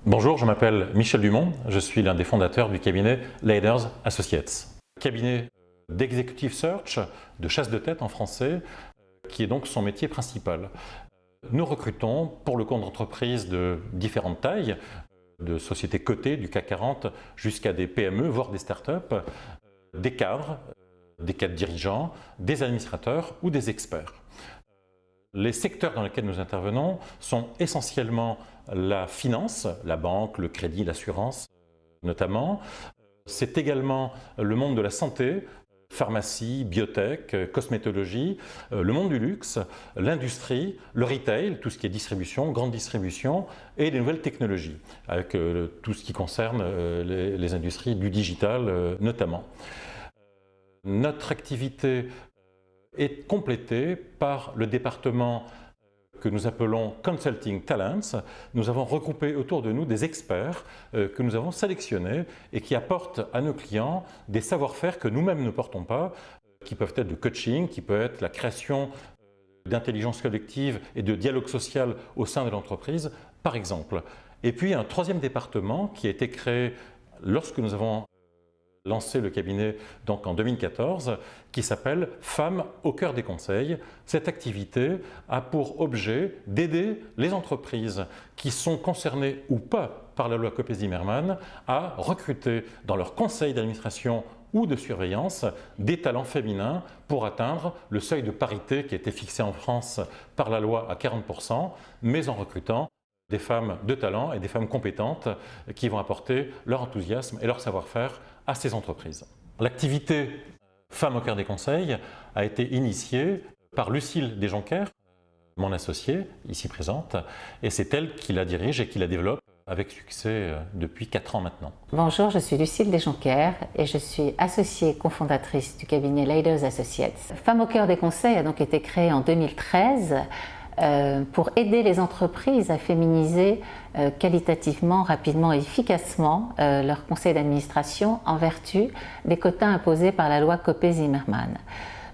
Bonjour, je m'appelle Michel Dumont, je suis l'un des fondateurs du cabinet Leiders Associates. Cabinet d'executive search, de chasse de tête en français, qui est donc son métier principal. Nous recrutons pour le compte d'entreprises de différentes tailles, de sociétés cotées du CAC 40 jusqu'à des PME, voire des startups, des cadres dirigeants, des administrateurs ou des experts. Les secteurs dans lesquels nous intervenons sont essentiellement la finance, la banque, le crédit, l'assurance notamment. C'est également le monde de la santé, pharmacie, biotech, cosmétologie, le monde du luxe, l'industrie, le retail, tout ce qui est distribution, grande distribution et les nouvelles technologies, avec tout ce qui concerne les industries du digital notamment. Notre activité est complétée par le département que nous appelons Consulting Talents. Nous avons regroupé autour de nous des experts que nous avons sélectionnés et qui apportent à nos clients des savoir-faire que nous-mêmes ne portons pas, qui peuvent être du coaching, qui peut être la création d'intelligence collective et de dialogue social au sein de l'entreprise, par exemple. Et puis un troisième département qui a été créé lorsque nous avons lancé le cabinet donc en 2014, qui s'appelle Femmes au cœur des conseils. Cette activité a pour objet d'aider les entreprises qui sont concernées ou pas par la loi Copé-Zimmermann à recruter dans leur conseil d'administration ou de surveillance des talents féminins pour atteindre le seuil de parité qui a été fixé en France par la loi à 40%, mais en recrutant des femmes de talent et des femmes compétentes qui vont apporter leur enthousiasme et leur savoir-faire à ces entreprises. L'activité Femmes au cœur des conseils a été initiée par Lucille Desjoncker, mon associée, ici présente, et c'est elle qui la dirige et qui la développe avec succès depuis 4 ans maintenant. Bonjour, je suis Lucille Desjoncker et je suis associée cofondatrice du cabinet Leiders Associates. Femmes au cœur des conseils a donc été créée en 2013 pour aider les entreprises à féminiser qualitativement, rapidement et efficacement leur conseil d'administration en vertu des quotas imposés par la loi Copé-Zimmermann.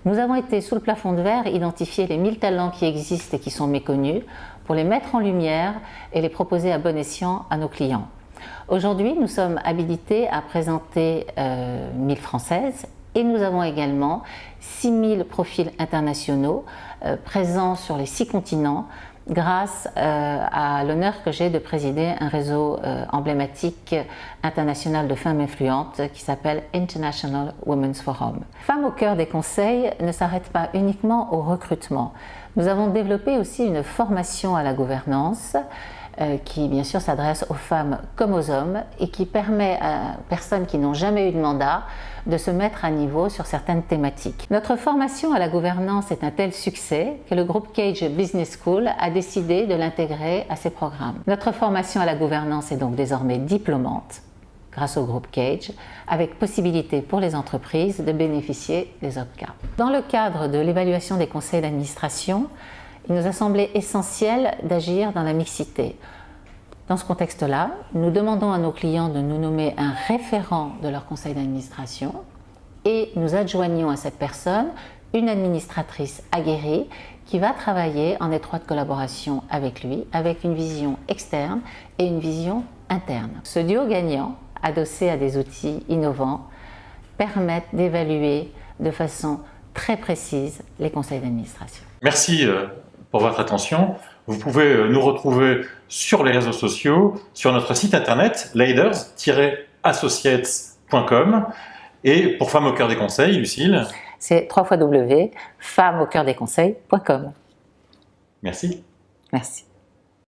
Nous avons été sous le plafond de verre identifier les 1000 talents qui existent et qui sont méconnus pour les mettre en lumière et les proposer à bon escient à nos clients. Aujourd'hui, nous sommes habilités à présenter 1000 Françaises et nous avons également 6000 profils internationaux présents sur les 6 continents grâce à l'honneur que j'ai de présider un réseau emblématique international de femmes influentes qui s'appelle International Women's Forum. Femmes au cœur des conseils ne s'arrête pas uniquement au recrutement. Nous avons développé aussi une formation à la gouvernance qui bien sûr s'adresse aux femmes comme aux hommes et qui permet à personnes qui n'ont jamais eu de mandat de se mettre à niveau sur certaines thématiques. Notre formation à la gouvernance est un tel succès que le groupe Cage Business School a décidé de l'intégrer à ses programmes. Notre formation à la gouvernance est donc désormais diplômante grâce au groupe Cage, avec possibilité pour les entreprises de bénéficier des OPCA. Dans le cadre de l'évaluation des conseils d'administration, il nous a semblé essentiel d'agir dans la mixité. Dans ce contexte-là, nous demandons à nos clients de nous nommer un référent de leur conseil d'administration et nous adjoignons à cette personne une administratrice aguerrie qui va travailler en étroite collaboration avec lui, avec une vision externe et une vision interne. Ce duo gagnant, adossé à des outils innovants, permettent d'évaluer de façon très précise les conseils d'administration. Merci pour votre attention. Vous pouvez nous retrouver sur les réseaux sociaux, sur notre site internet leiders-associates.com et pour Femmes au cœur des conseils, Lucille, c'est www.femmesaucoeurdesconseils.com. Merci. Merci.